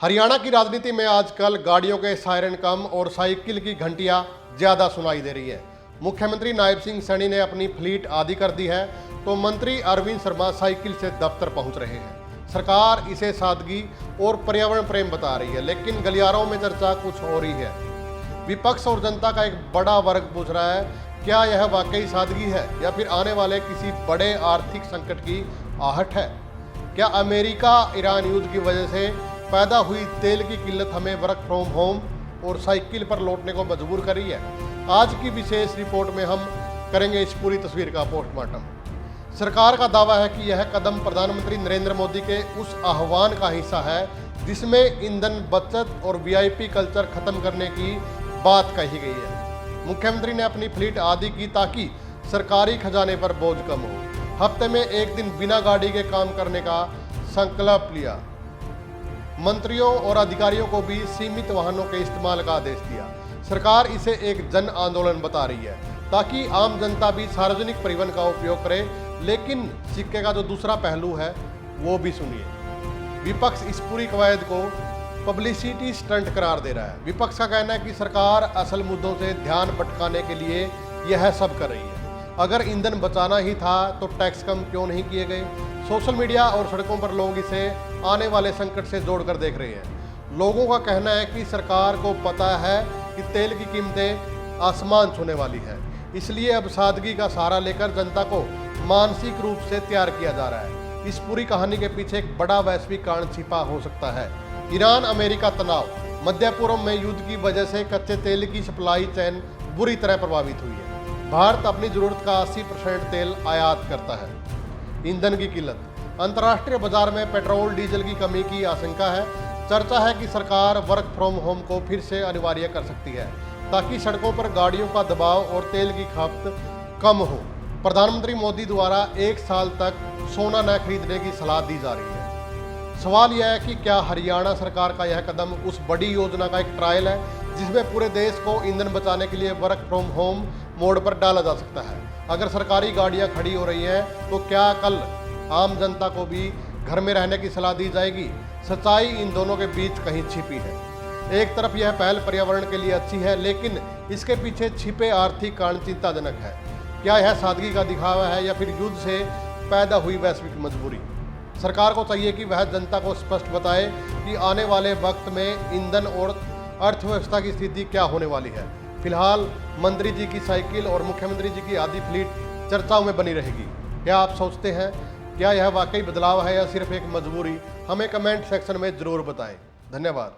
हरियाणा की राजनीति में आजकल गाड़ियों के सायरन कम और साइकिल की घंटियां ज्यादा सुनाई दे रही है। मुख्यमंत्री नायब सिंह सैनी ने अपनी फ्लीट आधी कर दी है तो मंत्री अरविंद शर्मा साइकिल से दफ्तर पहुंच रहे हैं। सरकार इसे सादगी और पर्यावरण प्रेम बता रही है, लेकिन गलियारों में चर्चा कुछ और ही है। विपक्ष और जनता का एक बड़ा वर्ग पूछ रहा है, क्या यह वाकई सादगी है या फिर आने वाले किसी बड़े आर्थिक संकट की आहट है? क्या अमेरिका ईरान युद्ध की वजह से पैदा हुई तेल की किल्लत हमें वर्क फ्रॉम होम और साइकिल पर लौटने को मजबूर कर रही है? आज की विशेष रिपोर्ट में हम करेंगे इस पूरी तस्वीर का पोस्टमार्टम। सरकार का दावा है कि यह कदम प्रधानमंत्री नरेंद्र मोदी के उस आह्वान का हिस्सा है जिसमें ईंधन बचत और वीआईपी कल्चर खत्म करने की बात कही गई है। मुख्यमंत्री ने अपनी फ्लीट आधी की ताकि सरकारी खजाने पर बोझ कम हो। हफ्ते में एक दिन बिना गाड़ी के काम करने का संकल्प लिया। मंत्रियों और अधिकारियों को भी सीमित वाहनों के इस्तेमाल का आदेश दिया। सरकार इसे एक जन आंदोलन बता रही है ताकि आम जनता भी सार्वजनिक परिवहन का उपयोग करे। लेकिन सिक्के का जो दूसरा पहलू है वो भी सुनिए। विपक्ष इस पूरी कवायद को पब्लिसिटी स्टंट करार दे रहा है। विपक्ष का कहना है कि सरकार असल मुद्दों से ध्यान भटकाने के लिए यह सब कर रही है। अगर ईंधन बचाना ही था तो टैक्स कम क्यों नहीं किए गए? सोशल मीडिया और सड़कों पर लोग इसे आने वाले संकट से जोड़कर देख रहे हैं। लोगों का कहना है कि सरकार को पता है कि तेल की कीमतें आसमान छूने वाली है, इसलिए अब सादगी का सहारा लेकर जनता को मानसिक रूप से तैयार किया जा रहा है। इस पूरी कहानी के पीछे एक बड़ा वैश्विक कारण छिपा हो सकता है। ईरान अमेरिका तनाव। मध्य पूर्व में युद्ध की वजह से कच्चे तेल की सप्लाई चेन बुरी तरह प्रभावित हुई है। भारत अपनी जरूरत का 80% तेल आयात करता है। ईंधन की किल्लत। अंतर्राष्ट्रीय बाजार में पेट्रोल डीजल की कमी की आशंका है। चर्चा है कि सरकार वर्क फ्रॉम होम को फिर से अनिवार्य कर सकती है ताकि सड़कों पर गाड़ियों का दबाव और तेल की खपत कम हो। प्रधानमंत्री मोदी द्वारा 1 साल तक सोना न खरीदने की सलाह दी जा रही है। सवाल यह है कि क्या हरियाणा सरकार का यह कदम उस बड़ी योजना का एक ट्रायल है जिसमें पूरे देश को ईंधन बचाने के लिए वर्क फ्रॉम होम मोड पर डाला जा सकता है? अगर सरकारी गाड़ियां खड़ी हो रही हैं तो क्या कल आम जनता को भी घर में रहने की सलाह दी जाएगी? सच्चाई इन दोनों के बीच कहीं छिपी है। एक तरफ यह पहल पर्यावरण के लिए अच्छी है, लेकिन इसके पीछे छिपे आर्थिक कारण चिंताजनक है। क्या यह सादगी का दिखावा है या फिर युद्ध से पैदा हुई वैश्विक मजबूरी? सरकार को चाहिए कि वह जनता को स्पष्ट बताए कि आने वाले वक्त में ईंधन और अर्थव्यवस्था की स्थिति क्या होने वाली है। फिलहाल मंत्री जी की साइकिल और मुख्यमंत्री जी की आधी फ्लीट चर्चाओं में बनी रहेगी। क्या आप सोचते हैं, क्या यह वाकई बदलाव है या सिर्फ एक मजबूरी? हमें कमेंट सेक्शन में जरूर बताएं। धन्यवाद।